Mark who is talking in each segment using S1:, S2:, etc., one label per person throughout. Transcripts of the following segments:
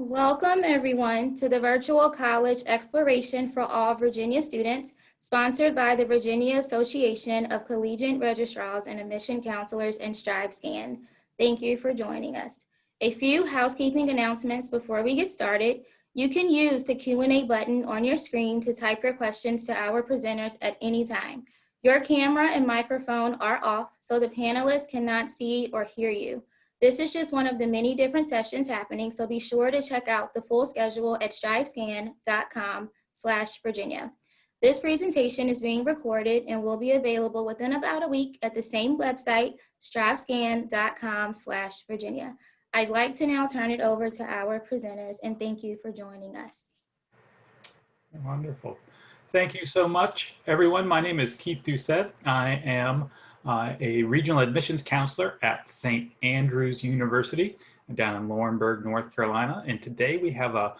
S1: Welcome everyone to the Virtual College Exploration for All Virginia Students, sponsored by the Virginia Association of Collegiate Registrars and Admission Counselors and StriveScan. Thank you for joining us. A few housekeeping announcements before we get started. You can use the Q&A button on your screen to type your questions to our presenters at any time. Your camera and microphone are off, so the panelists cannot see or hear you. This is just one of the many different sessions happening, so be sure to check out the full schedule at strivescan.com/Virginia. This presentation is being recorded and will be available within about a week at the same website, strivescan.com/Virginia. I'd like to now turn it over to our presenters, and thank you for joining us.
S2: Wonderful. Thank you so much, everyone. My name is Keith Doucette. I am a regional admissions counselor at St. Andrews University down in Laurinburg, North Carolina. And today we have a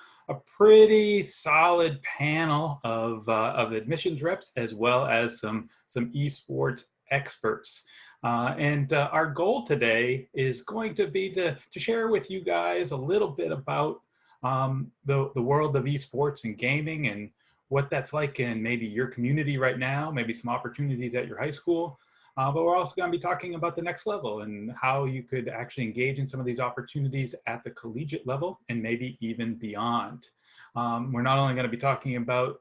S2: pretty solid panel of admissions reps as well as some eSports experts. Our goal today is going to be to share with you guys a little bit about the world of eSports and gaming and what that's like in maybe your community right now, maybe some opportunities at your high school. But we're also going to be talking about the next level and how you could actually engage in some of these opportunities at the collegiate level and maybe even beyond. We're not only going to be talking about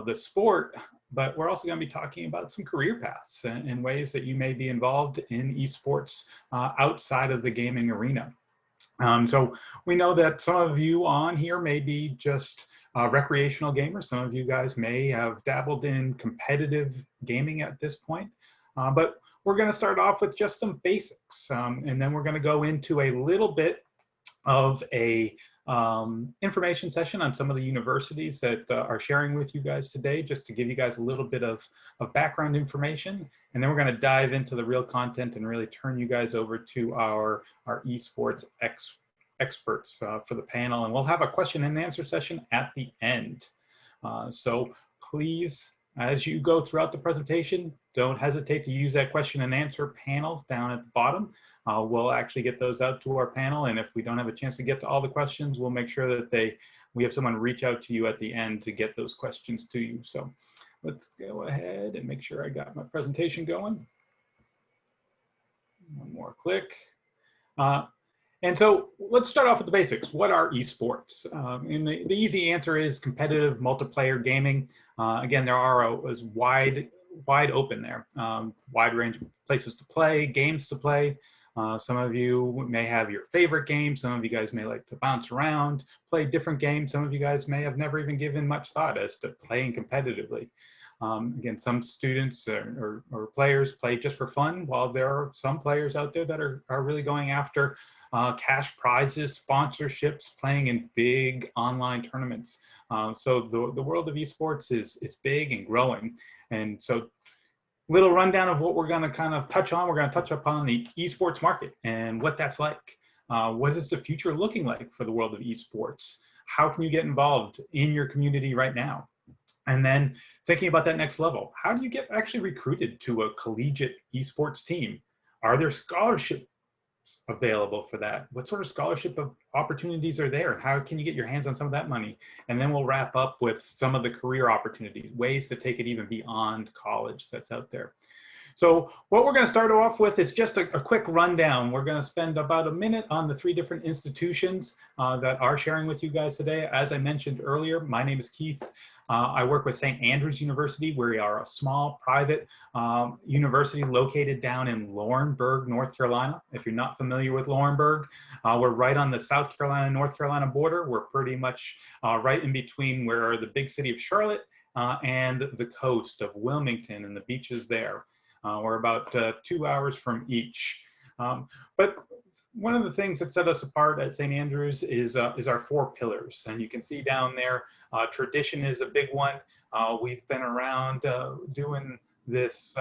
S2: the sport, but we're also going to be talking about some career paths and ways that you may be involved in eSports outside of the gaming arena. So we know that some of you on here may be just recreational gamers. Some of you guys may have dabbled in competitive gaming at this point. But we're going to start off with just some basics, and then we're going to go into a little bit of a information session on some of the universities that are sharing with you guys today, just to give you guys a little bit of background information. And then we're going to dive into the real content and really turn you guys over to our eSports experts for the panel. And we'll have a question and answer session at the end. So please, as you go throughout the presentation, don't hesitate to use that question and answer panel down at the bottom. We'll actually get those out to our panel, and if we don't have a chance to get to all the questions, we'll make sure that we have someone reach out to you at the end to get those questions to you. So let's go ahead and make sure I got my presentation going. One more click. And so let's start off with the basics. What are eSports? And the easy answer is competitive multiplayer gaming. Again, there are as wide open there, wide range of places to play, games to play. Some of you may have your favorite game. Some of you guys may like to bounce around, play different games. Some of you guys may have never even given much thought as to playing competitively. Again, some students or players play just for fun, while there are some players out there that are really going after cash prizes, sponsorships, playing in big online tournaments. So the world of eSports is big and growing. And so little rundown of what we're going to kind of touch on. We're going to touch upon the eSports market and what that's like. What is the future looking like for the world of eSports? How can you get involved in your community right now? And then thinking about that next level, how do you get actually recruited to a collegiate eSports team? Are there scholarships available for that? What sort of scholarship opportunities are there? How can you get your hands on some of that money? And then we'll wrap up with some of the career opportunities, ways to take it even beyond college that's out there. So what we're going to start off with is just a quick rundown. We're going to spend about a minute on the 3 different institutions that are sharing with you guys today. As I mentioned earlier, my name is Keith. I work with St. Andrews University. We are a small private university located down in Laurinburg, North Carolina. If you're not familiar with Laurinburg, we're right on the South Carolina, North Carolina border. We're pretty much right in between where the big city of Charlotte and the coast of Wilmington and the beaches there. We're about 2 hours from each. But one of the things that set us apart at St. Andrews is our 4 pillars. And you can see down there, tradition is a big one. We've been around doing this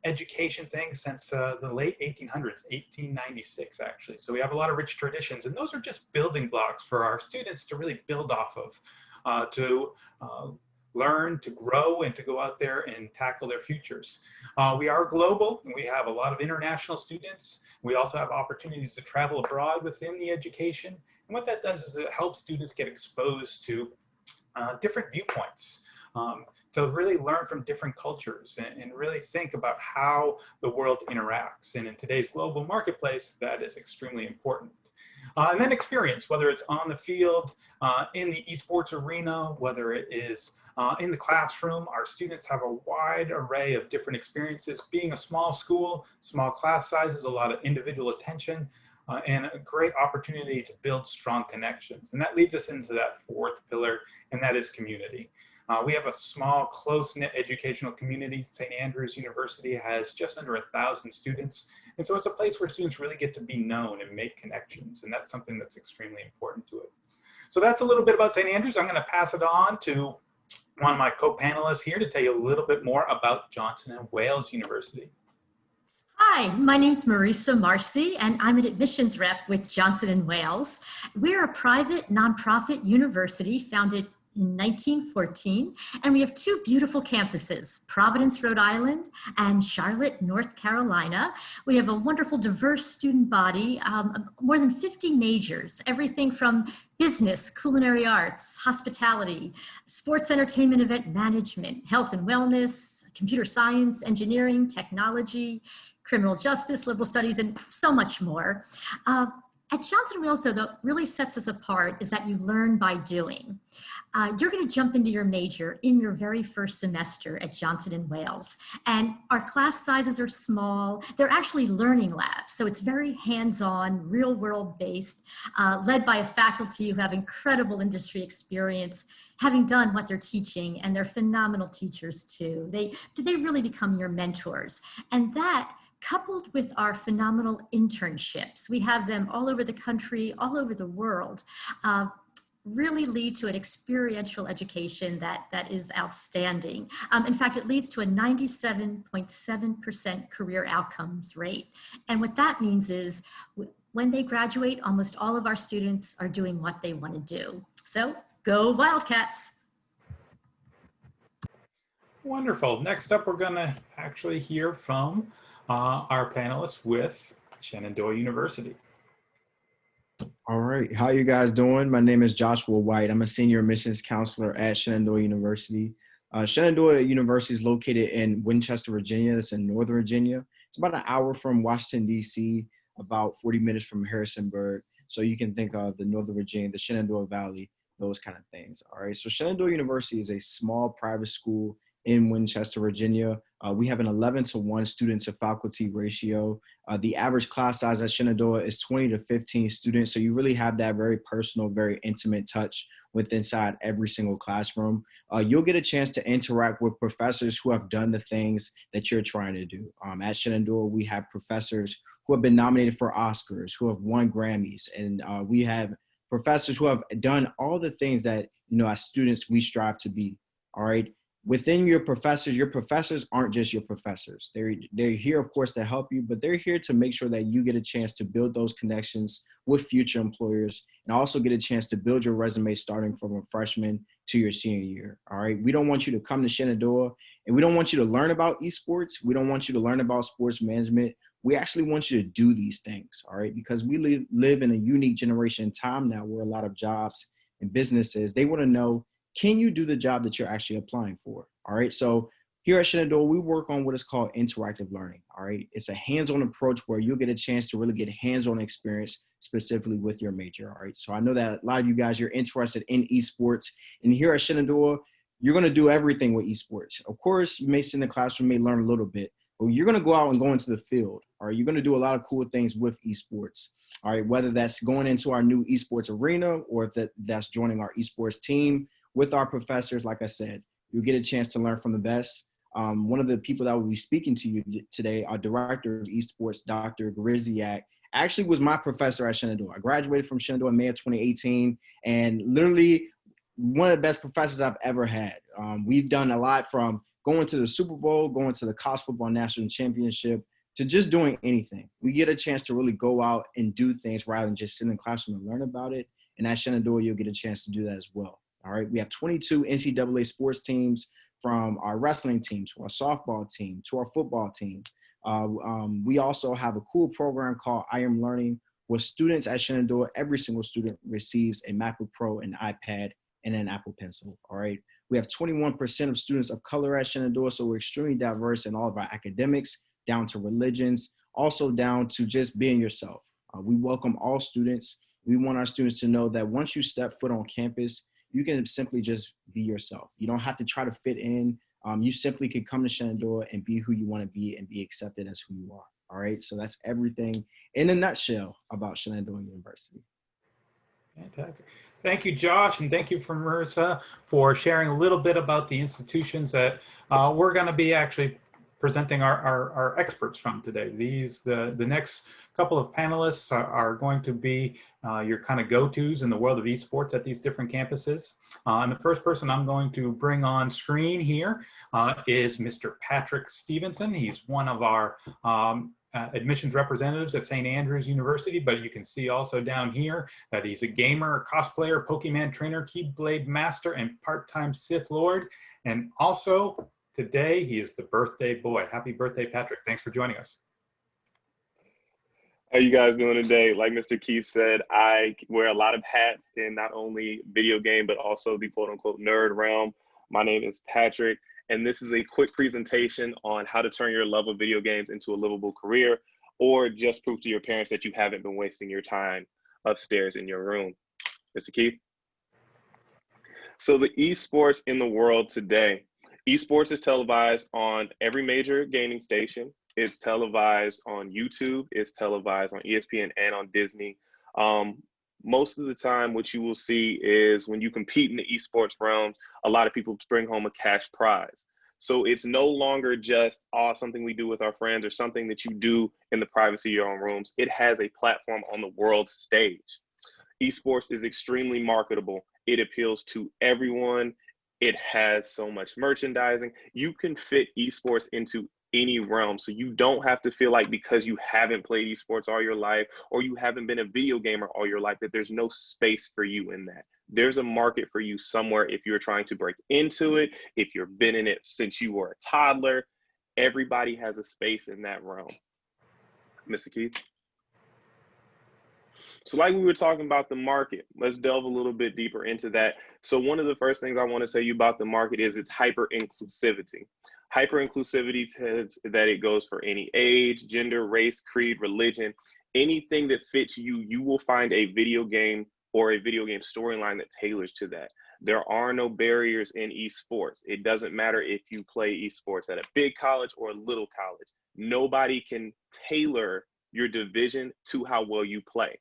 S2: education thing since the late 1800s, 1896 actually. So we have a lot of rich traditions, and those are just building blocks for our students to really build off of, to learn, to grow, and to go out there and tackle their futures. We are global, and we have a lot of international students. We also have opportunities to travel abroad within the education. And what that does is it helps students get exposed to different viewpoints, to really learn from different cultures and really think about how the world interacts. And in today's global marketplace, that is extremely important. And then experience, whether it's on the field, in the esports arena, whether it is in the classroom. Our students have a wide array of different experiences. Being a small school, small class sizes, a lot of individual attention, and a great opportunity to build strong connections. And that leads us into that fourth pillar, and that is community. We have a small, close-knit educational community. St. Andrews University has just under 1,000 students. And so it's a place where students really get to be known and make connections. And that's something that's extremely important to it. So that's a little bit about St. Andrews. I'm going to pass it on to one of my co-panelists here to tell you a little bit more about Johnson & Wales University.
S3: Hi, my name's Marisa Marcy, and I'm an admissions rep with Johnson & Wales. We're a private nonprofit university founded in 1914, and we have two beautiful campuses, Providence, Rhode Island, and Charlotte, North Carolina. We have a wonderful, diverse student body, more than 50 majors, everything from business, culinary arts, hospitality, sports, entertainment, event management, health and wellness, computer science, engineering, technology, criminal justice, liberal studies, and so much more. At Johnson & Wales, though, what really sets us apart is that you learn by doing. You're going to jump into your major in your very first semester at Johnson & Wales. And our class sizes are small. They're actually learning labs. So it's very hands-on, real-world based, led by a faculty who have incredible industry experience, having done what they're teaching, and they're phenomenal teachers too. They really become your mentors. And that, coupled with our phenomenal internships, we have them all over the country, all over the world, really lead to an experiential education that is outstanding. In fact, it leads to a 97.7% career outcomes rate. And what that means is when they graduate, almost all of our students are doing what they want to do. So go Wildcats.
S2: Wonderful. Next up, we're going to actually hear from our panelists with Shenandoah University.
S4: All right, how you guys doing? My name is Joshua White. I'm a senior admissions counselor at Shenandoah University. Shenandoah University is located in Winchester, Virginia. That's in Northern Virginia. It's about an hour from Washington, D.C., about 40 minutes from Harrisonburg. So you can think of the Northern Virginia, the Shenandoah Valley, those kind of things. All right, so Shenandoah University is a small private school in Winchester, Virginia. We have an 11-to-1 student to faculty ratio. The average class size at Shenandoah is 20 to 15 students. So you really have that very personal, very intimate touch with inside every single classroom. You'll get a chance to interact with professors who have done the things that you're trying to do. At Shenandoah, we have professors who have been nominated for Oscars, who have won Grammys, and we have professors who have done all the things that, as students, we strive to be. All right. Within your professors aren't just your professors. They're here, of course, to help you, but they're here to make sure that you get a chance to build those connections with future employers and also get a chance to build your resume starting from a freshman to your senior year, all right? We don't want you to come to Shenandoah and we don't want you to learn about esports. We don't want you to learn about sports management. We actually want you to do these things, all right? Because we live in a unique generation in time now where a lot of jobs and businesses, they want to know, can you do the job that you're actually applying for? All right. So here at Shenandoah, we work on what is called interactive learning. All right. It's a hands-on approach where you'll get a chance to really get hands-on experience specifically with your major. All right. So I know that a lot of you guys, you're interested in esports, and here at Shenandoah, you're going to do everything with esports. Of course, you may sit in the classroom, may learn a little bit, but you're going to go out and go into the field. All right. You're going to do a lot of cool things with esports. All right. Whether that's going into our new esports arena or if that's joining our esports team. With our professors, like I said, you'll get a chance to learn from the best. One of the people that will be speaking to you today, our director of esports, Dr. Griziak, actually was my professor at Shenandoah. I graduated from Shenandoah in May of 2018, and literally one of the best professors I've ever had. We've done a lot from going to the Super Bowl, going to the college football national championship, to just doing anything. We get a chance to really go out and do things rather than just sit in the classroom and learn about it. And at Shenandoah, you'll get a chance to do that as well. All right, we have 22 NCAA sports teams, from our wrestling team to our softball team to our football team. We also have a cool program called I Am Learning, where students at Shenandoah, every single student receives a MacBook Pro, an iPad, and an Apple Pencil. All right. We have 21% of students of color at Shenandoah, so we're extremely diverse in all of our academics, down to religions, also down to just being yourself. We welcome all students. We want our students to know that once you step foot on campus, you can simply just be yourself. You don't have to try to fit in. You simply can come to Shenandoah and be who you want to be and be accepted as who you are. All right. So that's everything in a nutshell about Shenandoah University.
S2: Fantastic. Thank you, Josh, and thank you for Marissa for sharing a little bit about the institutions that we're going to be actually presenting our experts from today. The next couple of panelists are going to be your kind of go-tos in the world of esports at these different campuses. And the first person I'm going to bring on screen here is Mr. Patrick Stevenson. He's one of our admissions representatives at St. Andrews University, but you can see also down here that he's a gamer, a cosplayer, Pokemon trainer, Keyblade master, and part-time Sith Lord. And also today, he is the birthday boy. Happy birthday, Patrick. Thanks for joining us.
S5: How you guys doing today? Like Mr. Keith said, I wear a lot of hats in not only video game, but also the quote unquote nerd realm. My name is Patrick, and this is a quick presentation on how to turn your love of video games into a livable career, or just prove to your parents that you haven't been wasting your time upstairs in your room. Mr. Keith? So the esports in the world today, esports is televised on every major gaming station. It's televised on YouTube, it's televised on ESPN and on Disney. Most of the time, what you will see is when you compete in the esports realm, a lot of people bring home a cash prize. So it's no longer just something we do with our friends or something that you do in the privacy of your own rooms. It has a platform on the world stage. Esports is extremely marketable. It appeals to everyone. It has so much merchandising. You can fit esports into any realm. So you don't have to feel like because you haven't played esports all your life, or you haven't been a video gamer all your life, that there's no space for you in that. There's a market for you somewhere if you're trying to break into it, if you've been in it since you were a toddler. Everybody has a space in that realm. Mr. Keith? So like we were talking about the market, let's delve a little bit deeper into that. So one of the first things I want to tell you about the market is its hyper-inclusivity. Hyper-inclusivity says that it goes for any age, gender, race, creed, religion, anything that fits you, you will find a video game or a video game storyline that tailors to that. There are no barriers in esports. It doesn't matter if you play esports at a big college or a little college. Nobody can tailor your division to how well you play.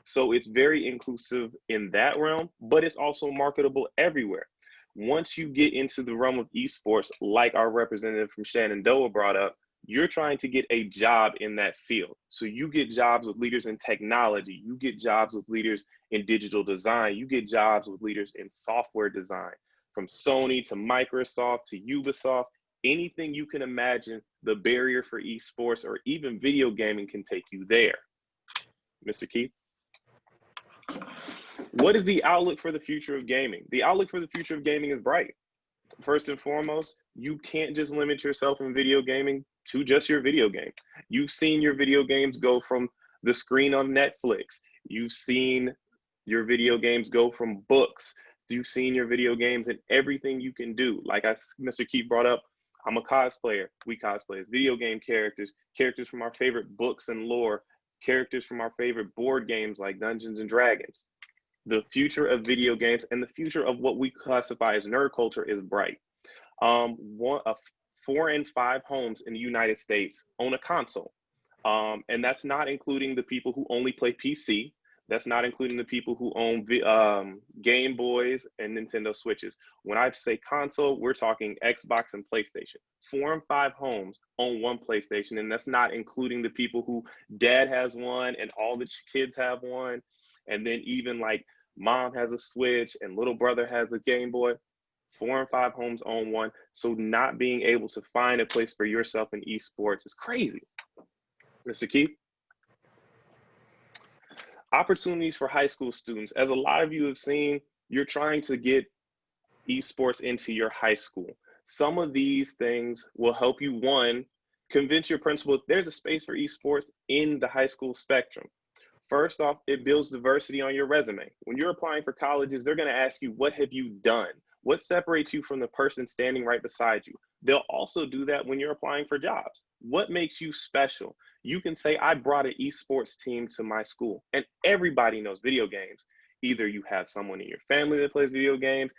S5: So it's very inclusive in that realm, but it's also marketable everywhere. Once you get into the realm of esports, like our representative from Shenandoah brought up, you're trying to get a job in that field. So you get jobs with leaders in technology, you get jobs with leaders in digital design, you get jobs with leaders in software design, from Sony to Microsoft to Ubisoft, anything you can imagine, the barrier for esports or even video gaming can take you there. Mr. Keith? What is the outlook for the future of gaming? The outlook for the future of gaming is bright. First and foremost, you can't just limit yourself in video gaming to just your video game. You've seen your video games go from the screen on Netflix. You've seen your video games go from books. You've seen your video games and everything you can do. Like Mr. Keith brought up, I'm a cosplayer. We cosplay as video game characters, characters from our favorite books and lore, characters from our favorite board games like Dungeons and Dragons. The future of video games and the future of what we classify as nerd culture is bright. 4 in 5 homes in the United States own a console. And that's not including the people who only play PC. That's not including the people who own Game Boys and Nintendo Switches. When I say console, we're talking Xbox and PlayStation. 4 in 5 homes own one PlayStation, and that's not including the people who dad has one and all the kids have one. And then even like mom has a Switch and little brother has a Game Boy. 4 in 5 homes own one. So not being able to find a place for yourself in esports is crazy. Mr. Keith? Opportunities for high school students. As a lot of you have seen, you're trying to get esports into your high school. Some of these things will help you, one, convince your principal there's a space for esports in the high school spectrum. First off, it builds diversity on your resume. When you're applying for colleges, they're going to ask you, what have you done? What separates you from the person standing right beside you? They'll also do that when you're applying for jobs. What makes you special? You can say, I brought an esports team to my school, and everybody knows video games. Either you have someone in your family that plays video games,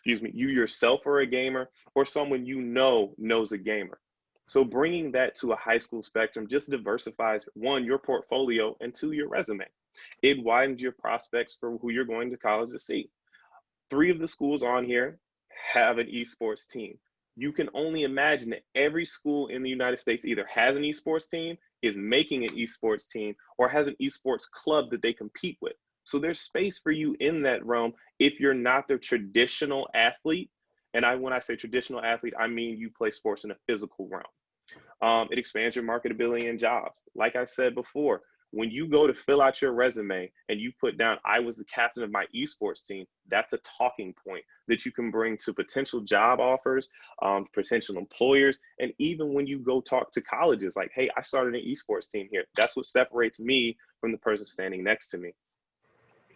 S5: you yourself are a gamer, or someone you know knows a gamer. So bringing that to a high school spectrum just diversifies, one, your portfolio, and two, your resume. It widens your prospects for who you're going to college to see. 3 of the schools on here have an esports team. You can only imagine that every school in the United States either has an esports team, is making an esports team, or has an esports club that they compete with. So there's space for you in that realm if you're not the traditional athlete. And when I say traditional athlete, I mean you play sports in a physical realm. It expands your marketability and jobs. Like I said before, when you go to fill out your resume and you put down, I was the captain of my esports team, that's a talking point that you can bring to potential job offers, potential employers, and even when you go talk to colleges, like, hey, I started an esports team here. That's what separates me from the person standing next to me.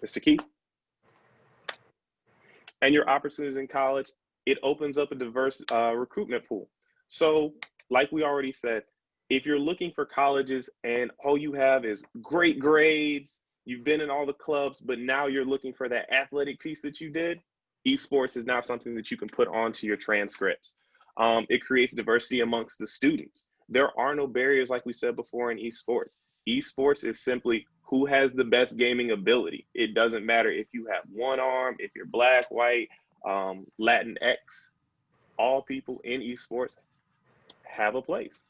S5: Mr. Keith? And your opportunities in college, it opens up a diverse recruitment pool. So like we already said, if you're looking for colleges and all you have is great grades, you've been in all the clubs, but now you're looking for that athletic piece that you did, esports is now something that you can put onto your transcripts. It creates diversity amongst the students. There are no barriers, like we said before, in esports. Esports is simply who has the best gaming ability. It doesn't matter if you have one arm, if you're black, white, Latinx, all people in esports have a place.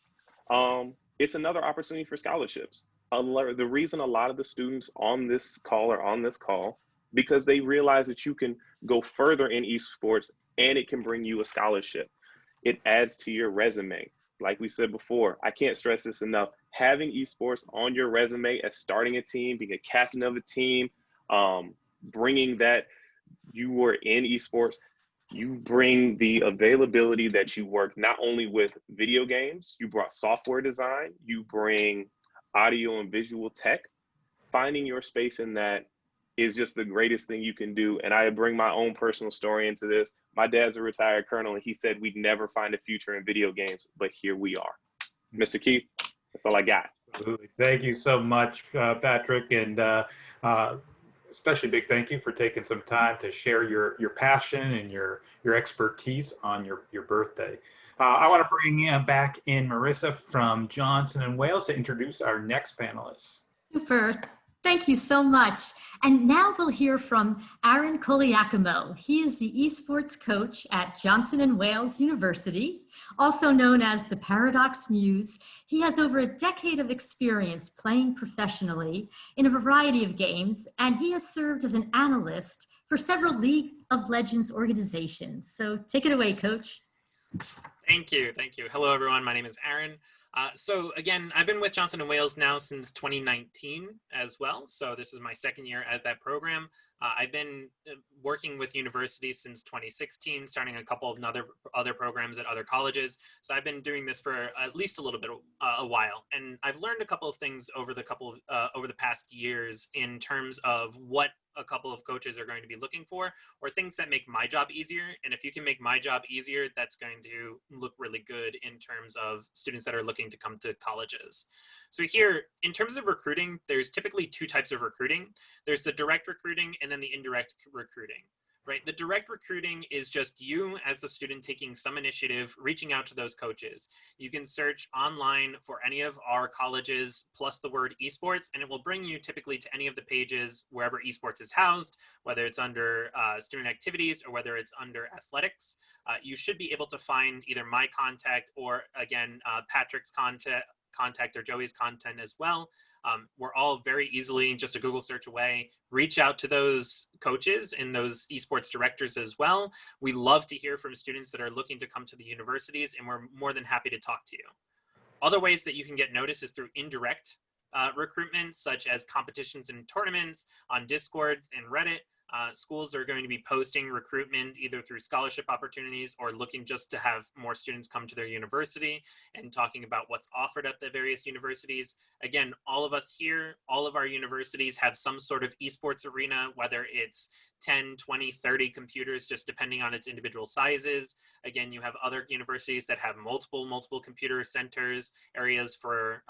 S5: It's another opportunity for scholarships. The reason a lot of the students on this call are on this call, because they realize that you can go further in esports and it can bring you a scholarship. It adds to your resume. Like we said before, I can't stress this enough. Having esports on your resume as starting a team, being a captain of a team, bringing that you were in esports, you bring the availability that you work not only with video games, you brought software design, you bring audio and visual tech. Finding your space in that is just the greatest thing you can do. And I bring my own personal story into this. My dad's a retired colonel, and he said we'd never find a future in video games, but here we are. Mr. Keith, that's all I got.
S2: Absolutely. Thank you so much, Patrick, and especially big thank you for taking some time to share your passion and your expertise on your birthday. I want to bring back in Marissa from Johnson & Wales to introduce our next panelists.
S3: Super. Thank you so much. And now we'll hear from Aaron Koliakimo. He is the esports coach at Johnson & Wales University, also known as the Paradox Muse. He has over a decade of experience playing professionally in a variety of games, and he has served as an analyst for several League of Legends organizations. So take it away, Coach.
S6: Thank you. Thank you. Hello, everyone. My name is Aaron. So again, I've been with Johnson & Wales now since 2019 as well. So this is my second year as that program. I've been working with universities since 2016, starting a couple of other programs at other colleges. So I've been doing this for at least a little bit, a while. And I've learned a couple of things over the past years in terms of what a couple of coaches are going to be looking for, or things that make my job easier. And if you can make my job easier, that's going to look really good in terms of students that are looking to come to colleges. So here, in terms of recruiting, there's typically 2 types of recruiting. There's the direct recruiting and then the indirect recruiting. Right? The direct recruiting is just you as a student taking some initiative, reaching out to those coaches. You can search online for any of our colleges plus the word esports, and it will bring you typically to any of the pages wherever esports is housed, whether it's under student activities or whether it's under athletics. You should be able to find either my contact or, again, Patrick's contact or Joey's content as well. We're all very easily just a Google search away. Reach out to those coaches and those esports directors as well. We love to hear from students that are looking to come to the universities, and we're more than happy to talk to you. Other ways that you can get noticed is through indirect recruitment, such as competitions and tournaments on Discord and Reddit. Schools are going to be posting recruitment either through scholarship opportunities or looking just to have more students come to their university and talking about what's offered at the various universities. Again, all of us here, all of our universities have some sort of esports arena, whether it's 10, 20, 30 computers, just depending on its individual sizes. Again, you have other universities that have multiple computer centers, areas for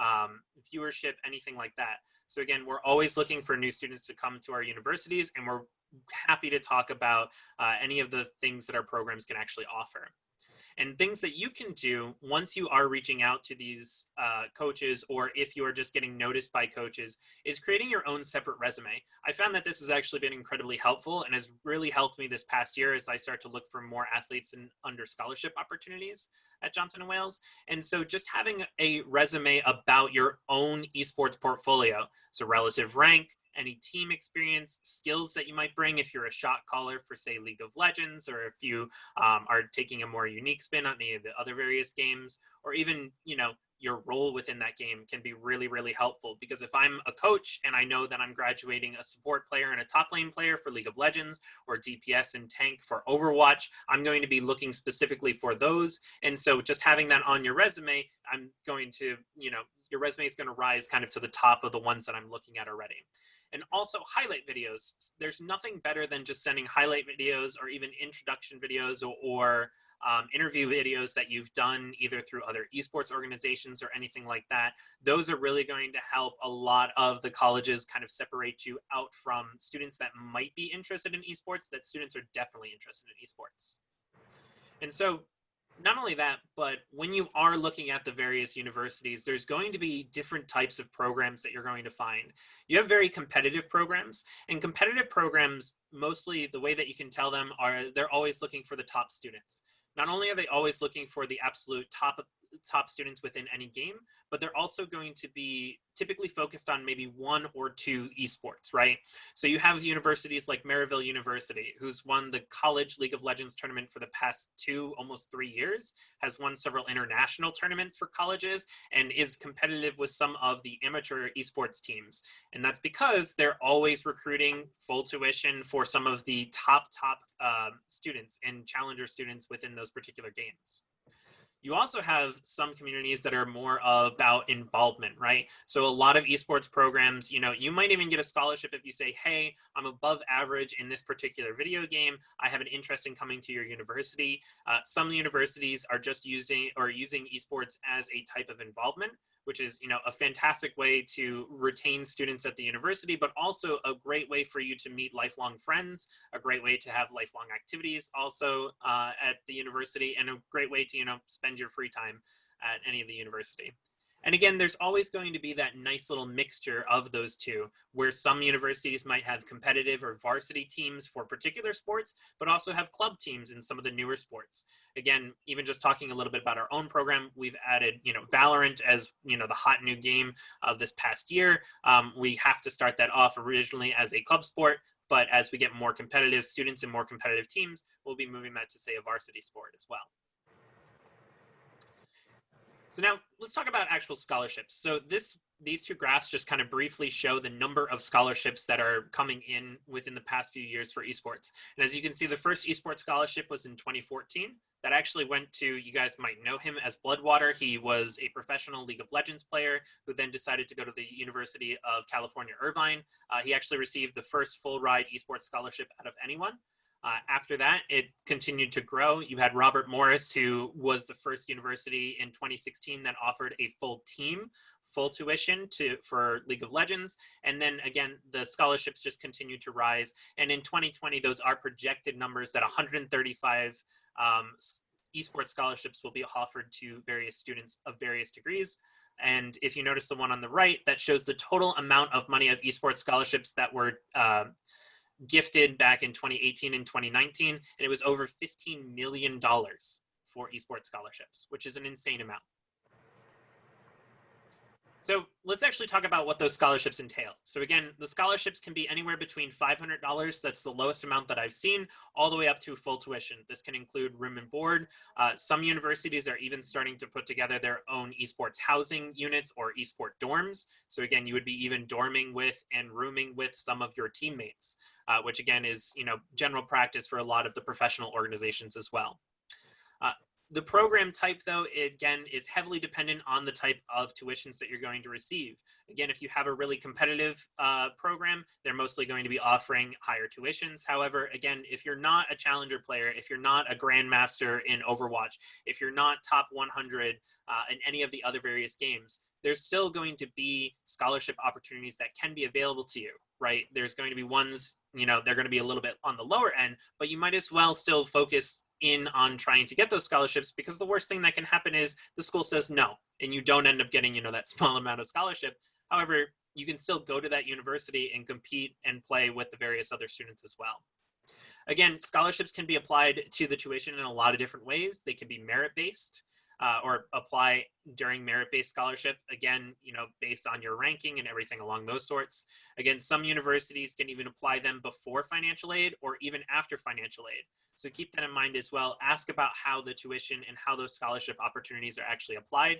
S6: viewership, anything like that. So again, we're always looking for new students to come to our universities, and we're happy to talk about any of the things that our programs can actually offer. And things that you can do once you are reaching out to these coaches, or if you are just getting noticed by coaches, is creating your own separate resume. I found that this has actually been incredibly helpful and has really helped me this past year as I start to look for more athletes and under scholarship opportunities at Johnson & Wales. And so just having a resume about your own esports portfolio, so relative rank, any team experience, skills that you might bring if you're a shot caller for, say, League of Legends, or if you are taking a more unique spin on any of the other various games, or even, you know, your role within that game can be really, really helpful. Because if I'm a coach and I know that I'm graduating a support player and a top lane player for League of Legends, or DPS and tank for Overwatch, I'm going to be looking specifically for those. And so just having that on your resume, I'm going to, you know, your resume is going to rise kind of to the top of the ones that I'm looking at already. And also highlight videos. There's nothing better than just sending highlight videos or even introduction videos or interview videos that you've done either through other esports organizations or anything like that. Those are really going to help a lot of the colleges kind of separate you out from students that might be interested in esports, that students are definitely interested in esports. And so not only that, but when you are looking at the various universities, there's going to be different types of programs that you're going to find. You have very competitive programs, and competitive programs, mostly the way that you can tell them are they're always looking for the top students. Not only are they always looking for the absolute top students within any game, but they're also going to be typically focused on maybe one or two esports, right? So you have universities like Maryville University, who's won the college League of Legends tournament for the past almost 3 years, has won several international tournaments for colleges, and is competitive with some of the amateur esports teams. And that's because they're always recruiting full tuition for some of the top students and challenger students within those particular games. You also have some communities that are more about involvement, right? So a lot of esports programs, you know, you might even get a scholarship if you say, hey, I'm above average in this particular video game. I have an interest in coming to your university. Some universities are just using esports as a type of involvement, which is, you know, a fantastic way to retain students at the university, but also a great way for you to meet lifelong friends, a great way to have lifelong activities also at the university, and a great way to, you know, spend your free time at any of the university. And again, there's always going to be that nice little mixture of those two, where some universities might have competitive or varsity teams for particular sports, but also have club teams in some of the newer sports. Again, even just talking a little bit about our own program, we've added, you know, Valorant as, you know, the hot new game of this past year. We have to start that off originally as a club sport, but as we get more competitive students and more competitive teams, we'll be moving that to, say, a varsity sport as well. So now let's talk about actual scholarships. So these two graphs just kind of briefly show the number of scholarships that are coming in within the past few years for esports. And as you can see, the first esports scholarship was in 2014. That actually went to, you guys might know him as Bloodwater. He was a professional League of Legends player who then decided to go to the University of California, Irvine. He actually received the first full ride esports scholarship out of anyone. After that, it continued to grow. You had Robert Morris, who was the first university in 2016 that offered a full team, full tuition for League of Legends. And then again, the scholarships just continued to rise. And in 2020, those are projected numbers that 135 esports scholarships will be offered to various students of various degrees. And if you notice the one on the right, that shows the total amount of money of esports scholarships that were gifted back in 2018 and 2019, and it was over $15 million for esports scholarships, which is an insane amount. So let's actually talk about what those scholarships entail. So again, the scholarships can be anywhere between $500, that's the lowest amount that I've seen, all the way up to full tuition. This can include room and board. Some universities are even starting to put together their own esports housing units or esport dorms. So again, you would be even dorming with and rooming with some of your teammates, which again is, general practice for a lot of the professional organizations as well. The program type, though, again, is heavily dependent on the type of tuitions that you're going to receive. Again, if you have a really competitive program, they're mostly going to be offering higher tuitions. However, again, if you're not a challenger player, if you're not a grandmaster in Overwatch, if you're not top 100 in any of the other various games, there's still going to be scholarship opportunities that can be available to you, right? There's going to be ones, they're going to be a little bit on the lower end, but you might as well still focus in on trying to get those scholarships, because the worst thing that can happen is the school says no, and you don't end up getting, that small amount of scholarship. However, you can still go to that university and compete and play with the various other students as well. Again, scholarships can be applied to the tuition in a lot of different ways. They can be merit-based, or apply during merit-based scholarship, again, based on your ranking and everything along those sorts. Again, some universities can even apply them before financial aid or even after financial aid. So keep that in mind as well. Ask about how the tuition and how those scholarship opportunities are actually applied.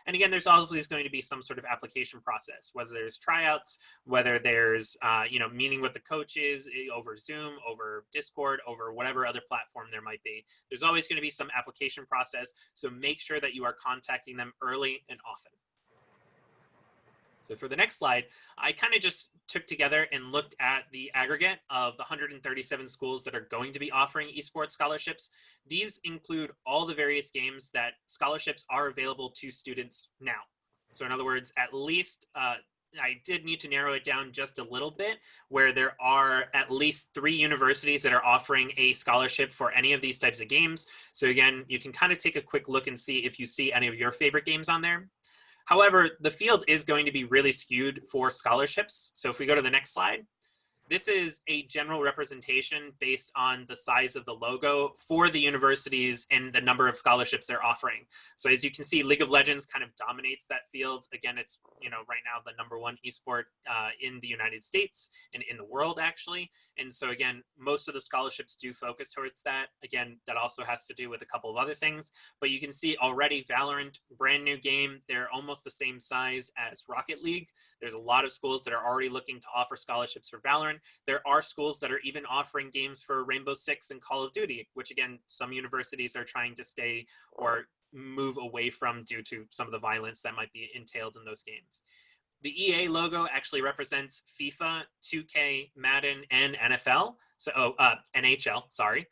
S6: And again, there's always going to be some sort of application process, whether there's tryouts, whether there's, meeting with the coaches over Zoom, over Discord, over whatever other platform there might be. There's always going to be some application process. So make sure that you are contacting them early and often. So for the next slide, I kind of just took together and looked at the aggregate of the 137 schools that are going to be offering esports scholarships. These include all the various games that scholarships are available to students now. So in other words, at least, I did need to narrow it down just a little bit, where there are at least 3 universities that are offering a scholarship for any of these types of games. So again, you can kind of take a quick look and see if you see any of your favorite games on there. However, the field is going to be really skewed for scholarships. So if we go to the next slide, this is a general representation based on the size of the logo for the universities and the number of scholarships they're offering. So as you can see, League of Legends kind of dominates that field. Again, it's, right now the #1 esport in the United States and in the world, actually. And so again, most of the scholarships do focus towards that. Again, that also has to do with a couple of other things, but you can see already Valorant, brand new game. They're almost the same size as Rocket League. There's a lot of schools that are already looking to offer scholarships for Valorant. There are schools that are even offering games for Rainbow Six and Call of Duty, which again, some universities are trying to stay or move away from due to some of the violence that might be entailed in those games. The EA logo actually represents FIFA, 2K, Madden, and NFL. So, NHL, sorry.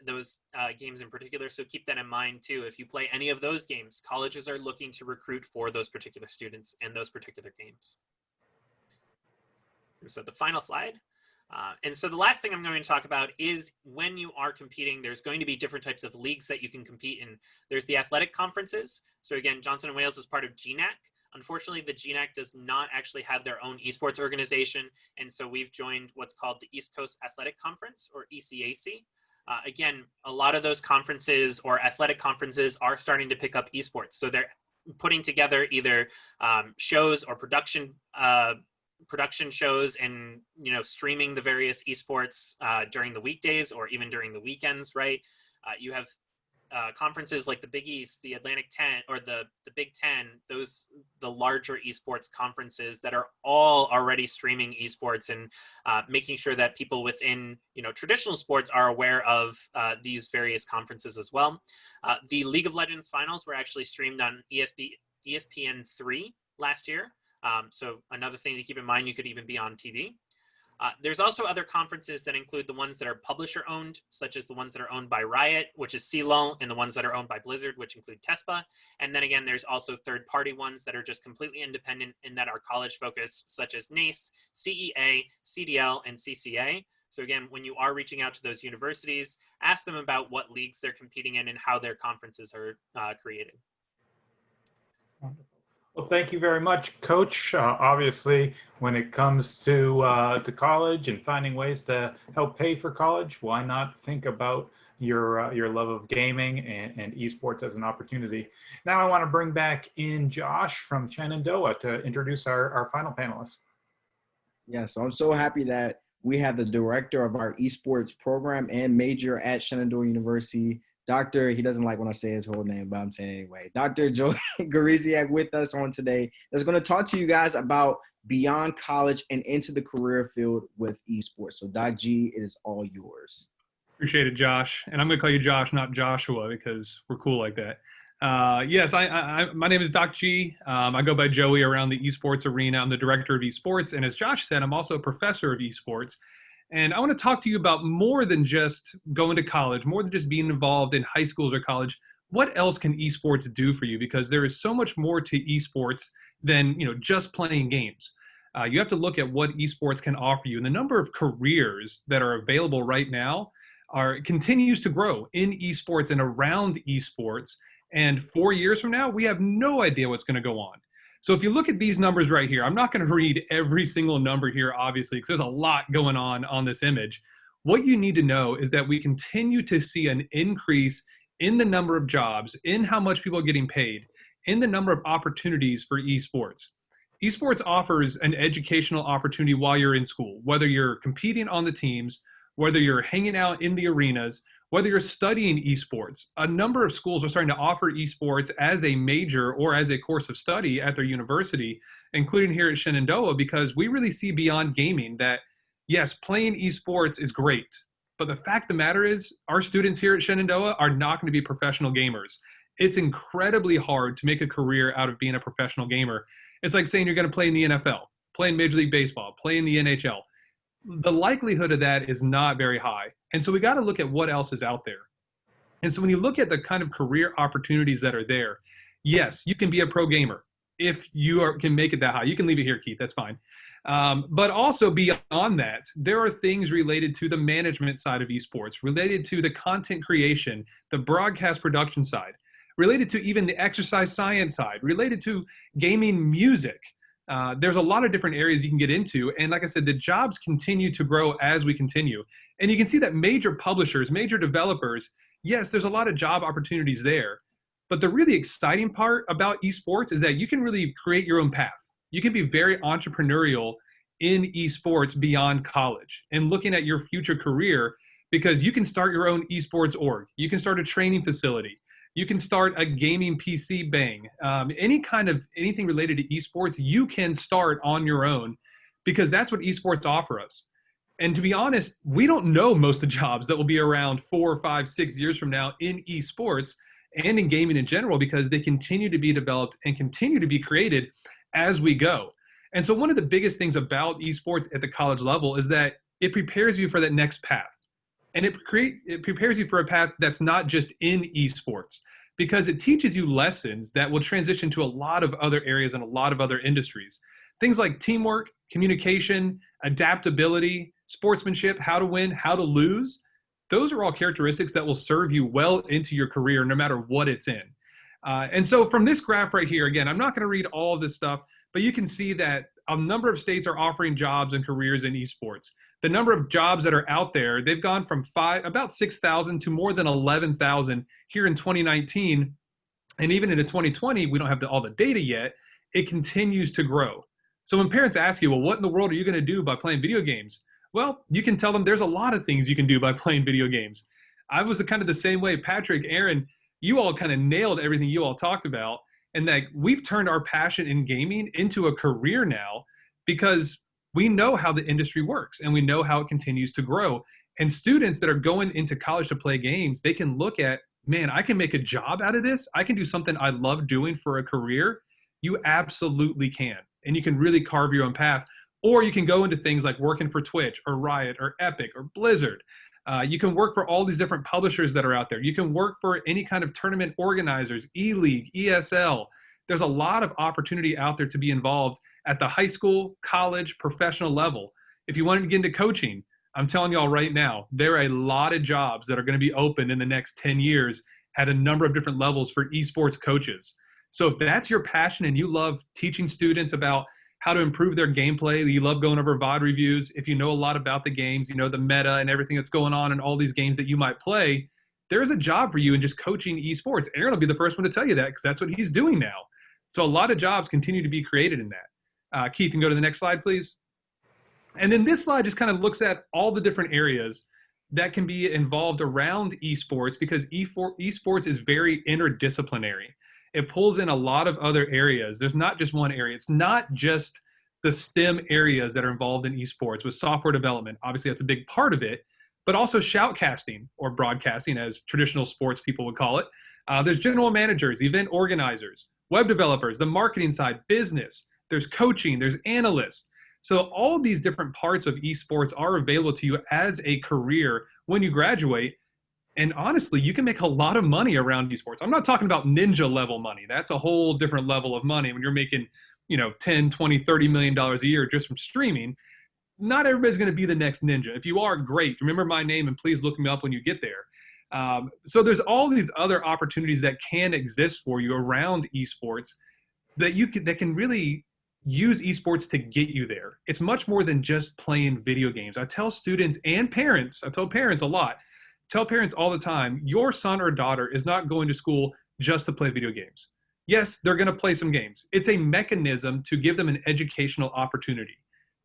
S6: Those games in particular. So keep that in mind too. If you play any of those games, colleges are looking to recruit for those particular students and those particular games. And so the final slide. And so the last thing I'm going to talk about is when you are competing, there's going to be different types of leagues that you can compete in. There's the athletic conferences. So again, Johnson & Wales is part of GNAC. Unfortunately, the GNAC does not actually have their own esports organization. And so we've joined what's called the East Coast Athletic Conference, or ECAC. Again, a lot of those conferences or athletic conferences are starting to pick up esports. So they're putting together either shows or production shows and streaming the various esports during the weekdays or even during the weekends, right? You have conferences like the Big East, the Atlantic 10, or the Big 10, the larger esports conferences that are all already streaming esports and making sure that people within traditional sports are aware of these various conferences as well. The League of Legends finals were actually streamed on ESPN3 last year. So another thing to keep in mind, you could even be on TV. There's also other conferences that include the ones that are publisher owned, such as the ones that are owned by Riot, which is CLOL, and the ones that are owned by Blizzard, which include TESPA. And then again, there's also third-party ones that are just completely independent and that are college focused, such as NACE, CEA, CDL, and CCA. So again, when you are reaching out to those universities, ask them about what leagues they're competing in and how their conferences are created.
S2: Well, thank you very much, Coach. Obviously, when it comes to college and finding ways to help pay for college, why not think about your love of gaming and esports as an opportunity. Now I want to bring back in Josh from Shenandoah to introduce our final panelist.
S4: Yeah, so I'm so happy that we have the director of our esports program and major at Shenandoah University, Dr. He doesn't like when I say his whole name, but I'm saying it anyway. Dr. Joe Gariziak with us on today. That's going to talk to you guys about beyond college and into the career field with esports. So Doc G, it is all yours.
S7: Appreciate it, Josh. And I'm going to call you Josh, not Joshua, because we're cool like that. Yes, my name is Doc G. I go by Joey around the esports arena. I'm the director of esports. And as Josh said, I'm also a professor of esports. And I want to talk to you about more than just going to college, more than just being involved in high schools or college. What else can esports do for you? Because there is so much more to esports than just playing games. You have to look at what esports can offer you. And the number of careers that are available right now continues to grow in esports and around esports. And 4 years from now, we have no idea what's going to go on. So if you look at these numbers right here, I'm not going to read every single number here, obviously, because there's a lot going on this image. What you need to know is that we continue to see an increase in the number of jobs, in how much people are getting paid, in the number of opportunities for esports. Esports offers an educational opportunity while you're in school, whether you're competing on the teams, whether you're hanging out in the arenas, whether you're studying esports. A number of schools are starting to offer esports as a major or as a course of study at their university, including here at Shenandoah, because we really see beyond gaming that, yes, playing esports is great. But the fact of the matter is, our students here at Shenandoah are not going to be professional gamers. It's incredibly hard to make a career out of being a professional gamer. It's like saying you're going to play in the NFL, play in Major League Baseball, play in the NHL. The likelihood of that is not very high. And so we got to look at what else is out there. And so when you look at the kind of career opportunities that are there, yes, you can be a pro gamer if you can make it that high. You can leave it here, Keith, that's fine. But also beyond that, there are things related to the management side of esports, related to the content creation, the broadcast production side, related to even the exercise science side, related to gaming music. There's a lot of different areas you can get into. And like I said, the jobs continue to grow as we continue. And you can see that major publishers, major developers, yes, there's a lot of job opportunities there. But the really exciting part about esports is that you can really create your own path. You can be very entrepreneurial in esports beyond college and looking at your future career, because you can start your own esports org. You can start a training facility. You can start a gaming PC bang. Anything related to esports, you can start on your own, because that's what esports offer us. And to be honest, we don't know most of the jobs that will be around 4, 5, 6 years from now in esports and in gaming in general, because they continue to be developed and continue to be created as we go. And so one of the biggest things about esports at the college level is that it prepares you for that next path. And it prepares you for a path that's not just in esports, because it teaches you lessons that will transition to a lot of other areas and a lot of other industries. Things like teamwork, communication, adaptability, sportsmanship, how to win, how to lose. Those are all characteristics that will serve you well into your career, no matter what it's in. And so from this graph right here, again, I'm not going to read all of this stuff, but you can see that a number of states are offering jobs and careers in esports. The number of jobs that are out there, they've gone from about 6,000 to more than 11,000 here in 2019. And even into 2020, we don't have all the data yet. It continues to grow. So when parents ask you, well, what in the world are you going to do by playing video games? Well, you can tell them there's a lot of things you can do by playing video games. I was kind of the same way. Patrick, Aaron, you all kind of nailed everything you all talked about. And that we've turned our passion in gaming into a career now, because we know how the industry works and we know how it continues to grow. And students that are going into college to play games, they can look at, man, I can make a job out of this. I can do something I love doing for a career. You absolutely can. And you can really carve your own path. Or you can go into things like working for Twitch or Riot or Epic or Blizzard. You can work for all these different publishers that are out there. You can work for any kind of tournament organizers, E-League, ESL. There's a lot of opportunity out there to be involved at the high school, college, professional level. If you wanted to get into coaching, I'm telling y'all right now, there are a lot of jobs that are going to be open in the next 10 years at a number of different levels for esports coaches. So if that's your passion and you love teaching students about how to improve their gameplay, you love going over VOD reviews, if you know a lot about the games, you know the meta and everything that's going on in all these games that you might play, there's a job for you in just coaching esports. Aaron will be the first one to tell you that because that's what he's doing now. So a lot of jobs continue to be created in that. Keith, can go to the next slide, please. And then this slide just kind of looks at all the different areas that can be involved around esports, because esports is very interdisciplinary. It pulls in a lot of other areas. There's not just one area. It's not just the STEM areas that are involved in esports with software development. Obviously, that's a big part of it, but also shoutcasting, or broadcasting as traditional sports people would call it. There's general managers, event organizers, web developers, the marketing side, business. There's coaching, there's analysts. So all these different parts of esports are available to you as a career when you graduate. And honestly, you can make a lot of money around esports. I'm not talking about ninja level money. That's a whole different level of money when you're making, 10, 20, $30 million a year just from streaming. Not everybody's going to be the next ninja. If you are, great. Remember my name and please look me up when you get there. So there's all these other opportunities that can exist for you around esports that can really use esports to get you there. It's much more than just playing video games. I tell students and parents, I tell parents a lot, tell parents all the time, your son or daughter is not going to school just to play video games. Yes, they're going to play some games. It's a mechanism to give them an educational opportunity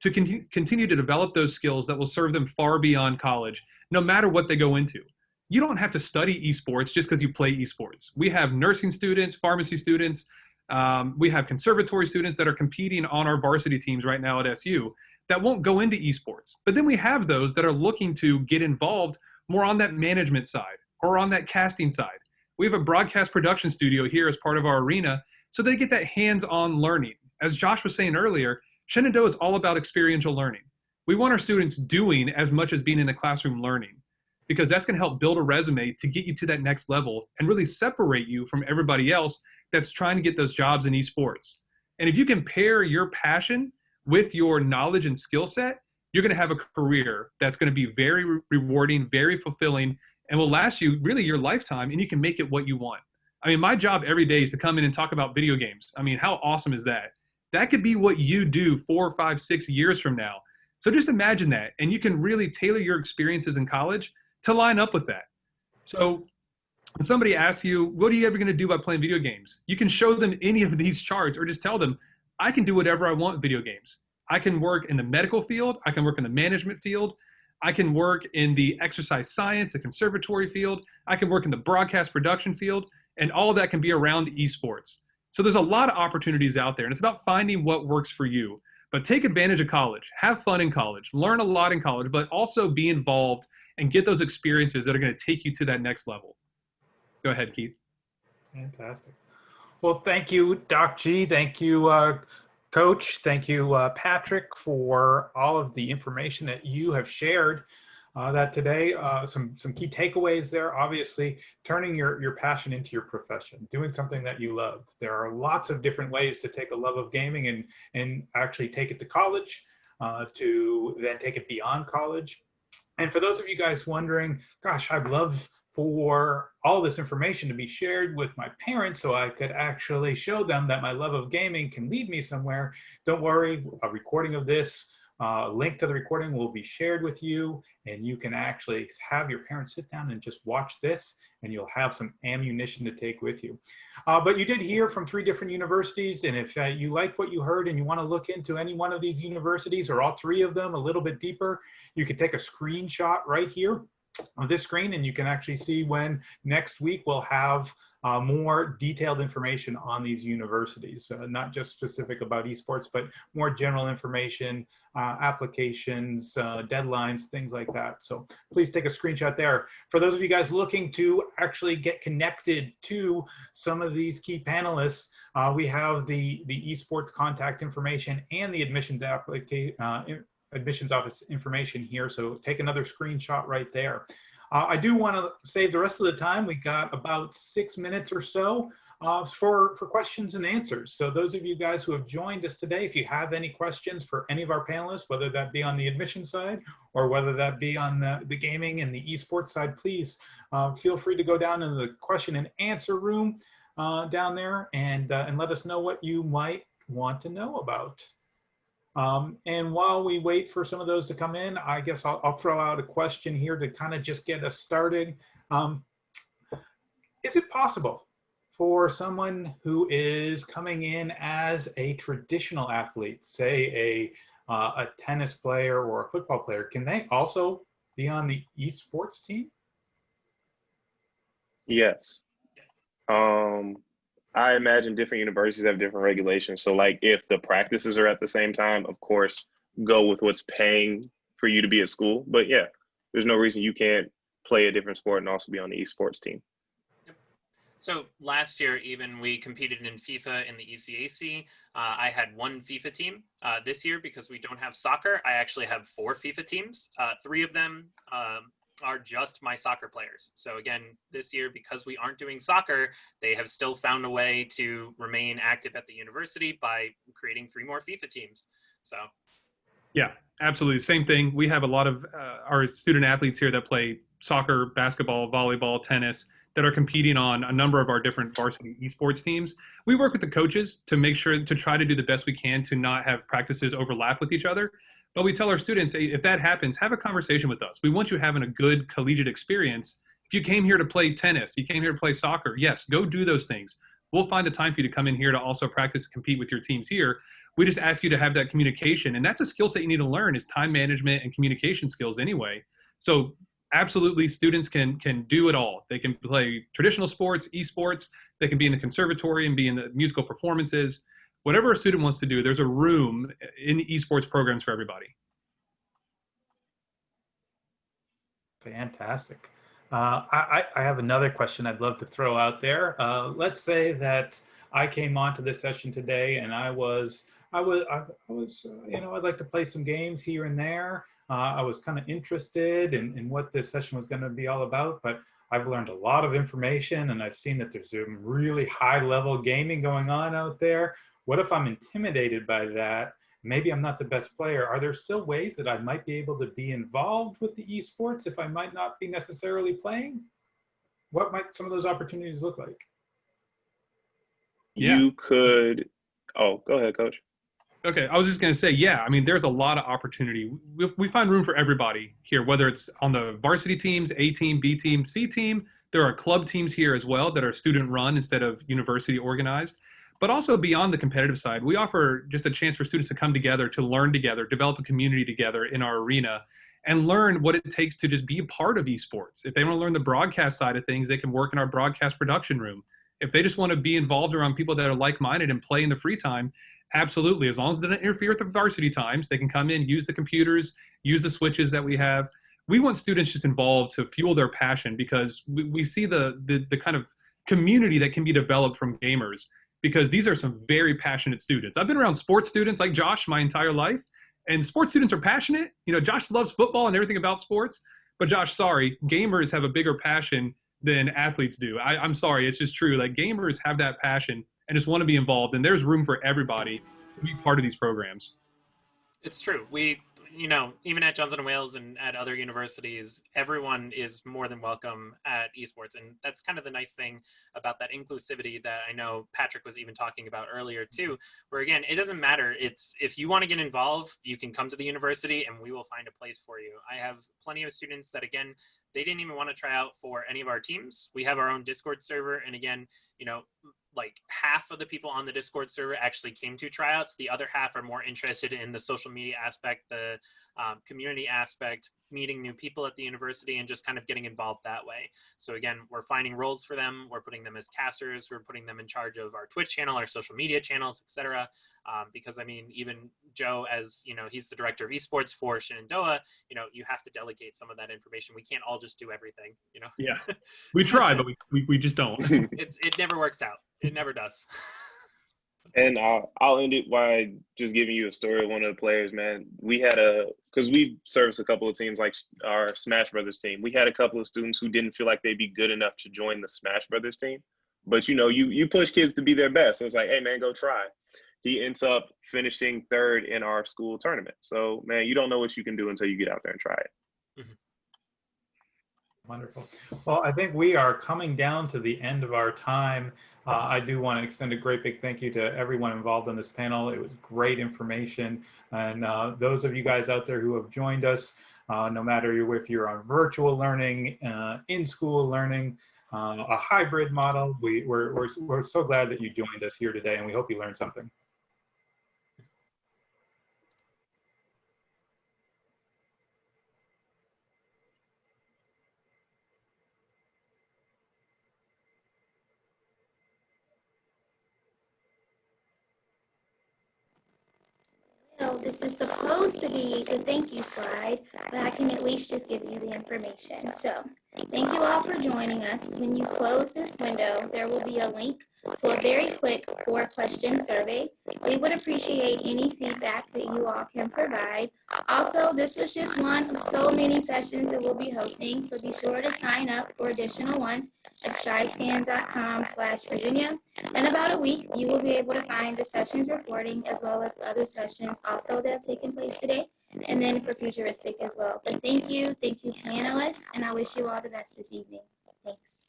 S7: to continue to develop those skills that will serve them far beyond college, no matter what they go into. You don't have to study esports just because you play esports. We have nursing students, pharmacy students, we have conservatory students that are competing on our varsity teams right now at SU that won't go into esports. But then we have those that are looking to get involved more on that management side or on that casting side. We have a broadcast production studio here as part of our arena, so they get that hands-on learning. As Josh was saying earlier, Shenandoah is all about experiential learning. We want our students doing as much as being in the classroom learning, because that's going to help build a resume to get you to that next level and really separate you from everybody else that's trying to get those jobs in esports. And if you can pair your passion with your knowledge and skill set, you're going to have a career that's going to be very rewarding, very fulfilling, and will last you really your lifetime, and you can make it what you want. I mean, my job every day is to come in and talk about video games. I mean, how awesome is that? That could be what you do 4, 5, 6 years from now. So just imagine that, and you can really tailor your experiences in college to line up with that. So when somebody asks you, what are you ever going to do by playing video games? You can show them any of these charts or just tell them, I can do whatever I want with video games. I can work in the medical field. I can work in the management field. I can work in the exercise science, the conservatory field. I can work in the broadcast production field, and all of that can be around esports. So there's a lot of opportunities out there, and it's about finding what works for you. But take advantage of college. Have fun in college. Learn a lot in college, but also be involved and get those experiences that are going to take you to that next level. Go ahead, Keith.
S2: Fantastic. Well, thank you, Doc G. Thank you, Coach. Thank you, Patrick, for all of the information that you have shared that today. Some key takeaways there. Obviously, turning your passion into your profession, doing something that you love. There are lots of different ways to take a love of gaming and actually take it to college, to then take it beyond college. And for those of you guys wondering, gosh, I'd love for all this information to be shared with my parents so I could actually show them that my love of gaming can lead me somewhere. Don't worry, a recording of this, link to the recording will be shared with you, and you can actually have your parents sit down and just watch this, and you'll have some ammunition to take with you. But you did hear from 3 different universities, and if you like what you heard and you want to look into any one of these universities or all 3 of them a little bit deeper, you can take a screenshot right here of this screen, and you can actually see when next week we'll have more detailed information on these universities, not just specific about esports, but more general information, applications, deadlines, things like that. So please take a screenshot there. For those of you guys looking to actually get connected to some of these key panelists, we have the esports contact information and the admissions admissions office information here. So take another screenshot right there. I do want to save the rest of the time. We got about 6 minutes or so for questions and answers. So those of you guys who have joined us today, if you have any questions for any of our panelists, whether that be on the admission side or whether that be on the gaming and the esports side, please feel free to go down in the question and answer room down there and let us know what you might want to know about. And while we wait for some of those to come in, I guess I'll throw out a question here to kind of just get us started. Is it possible for someone who is coming in as a traditional athlete, say a tennis player or a football player, can they also be on the esports team?
S5: Yes. Um, I imagine different universities have different regulations. So, like, if the practices are at the same time, of course, go with what's paying for you to be at school. But yeah, there's no reason you can't play a different sport and also be on the esports team.
S6: So last year, even we competed in FIFA in the ECAC. I had one FIFA team. This year, because we don't have soccer, I actually have 4 FIFA teams. 3 of them are just my soccer players. So again, this year, because we aren't doing soccer, they have still found a way to remain active at the university by creating 3 more FIFA teams. So.
S7: Yeah, absolutely. Same thing. We have a lot of our student athletes here that play soccer, basketball, volleyball, tennis, that are competing on a number of our different varsity esports teams. We work with the coaches to make sure to try to do the best we can to not have practices overlap with each other. But we tell our students, hey, if that happens, have a conversation with us. We want you having a good collegiate experience. If you came here to play tennis, you came here to play soccer, yes, go do those things. We'll find a time for you to come in here to also practice and compete with your teams here. We just ask you to have that communication. And that's a skill set you need to learn, is time management and communication skills anyway. So absolutely, students can do it all. They can play traditional sports, esports. They can be in the conservatory and be in the musical performances. Whatever a student wants to do, there's a room in the esports programs for everybody.
S2: Fantastic. I have another question I'd love to throw out there. Let's say that I came onto this session today and I was I'd like to play some games here and there. I was kind of interested in what this session was going to be all about, but I've learned a lot of information and I've seen that there's some really high level gaming going on out there. What if I'm intimidated by that? Maybe I'm not the best player. Are there still ways that I might be able to be involved with the esports if I might not be necessarily playing? What might some of those opportunities look like?
S7: Yeah.
S5: You could, oh, go ahead, coach.
S7: Okay, I was just going to say, yeah, I mean, there's a lot of opportunity. We find room for everybody here, whether it's on the varsity teams, A team, B team, C team. There are club teams here as well that are student run instead of university organized. But also beyond the competitive side, we offer just a chance for students to come together, to learn together, develop a community together in our arena, and learn what it takes to just be a part of esports. If they want to learn the broadcast side of things, they can work in our broadcast production room. If they just want to be involved around people that are like-minded and play in the free time, absolutely. As long as it doesn't interfere with the varsity times, they can come in, use the computers, use the switches that we have. We want students just involved to fuel their passion, because we see the kind of community that can be developed from gamers, because these are some very passionate students. I've been around sports students like Josh my entire life, and sports students are passionate. You know, Josh loves football and everything about sports, but Josh, sorry, gamers have a bigger passion than athletes do. I'm sorry, it's just true. Like, gamers have that passion and just want to be involved, and there's room for everybody to be part of these programs.
S6: It's true. Even at Johnson & Wales and at other universities, everyone is more than welcome at esports. And that's kind of the nice thing about that inclusivity that I know Patrick was even talking about earlier too, where again, it doesn't matter. It's, if you want to get involved, you can come to the university and we will find a place for you. I have plenty of students that, again, they didn't even want to try out for any of our teams. We have our own Discord server. And again, like half of the people on the Discord server actually came to tryouts. The other half are more interested in the social media aspect, the community aspect, meeting new people at the university, and just kind of getting involved that way. So again, we're finding roles for them. We're putting them as casters. We're putting them in charge of our Twitch channel, our social media channels, etc. Because I mean, even Joe, as he's the director of esports for Shenandoah, you have to delegate some of that information. We can't all just do everything,
S7: Yeah, we try, but we just don't.
S6: It never works out. It never does.
S5: And I'll end it by just giving you a story of one of the players, man. We had because we service a couple of teams like our Smash Brothers team. We had a couple of students who didn't feel like they'd be good enough to join the Smash Brothers team. But, you push kids to be their best. So it's like, hey, man, go try. He ends up finishing 3rd in our school tournament. So, man, you don't know what you can do until you get out there and try it.
S6: Mm-hmm.
S2: Wonderful. Well, I think we are coming down to the end of our time. I do want to extend a great big thank you to everyone involved on this panel. It was great information. And those of you guys out there who have joined us, no matter if you're on virtual learning, in-school learning, a hybrid model. We're so glad that you joined us here today, and we hope you learned something.
S1: Well, this is supposed to be the thank you slide, but I can at least just give you the information. So, thank you all for joining us. When you close this window, there will be a link to a very quick 4-question survey. We would appreciate any feedback that you all can provide. Also, this was just one of so many sessions that we'll be hosting, so be sure to sign up for additional ones at strivescan.com/Virginia. In about a week, you will be able to find the sessions recording as well as other sessions also that have taken place today, and then for futuristic as well. But thank you panelists, and I wish you all the best this evening. Thanks.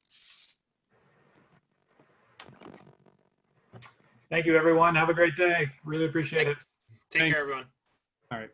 S2: Thank you, everyone. Have a great day. Really appreciate it.
S6: Take care,
S7: Thanks.
S6: everyone.
S7: All right.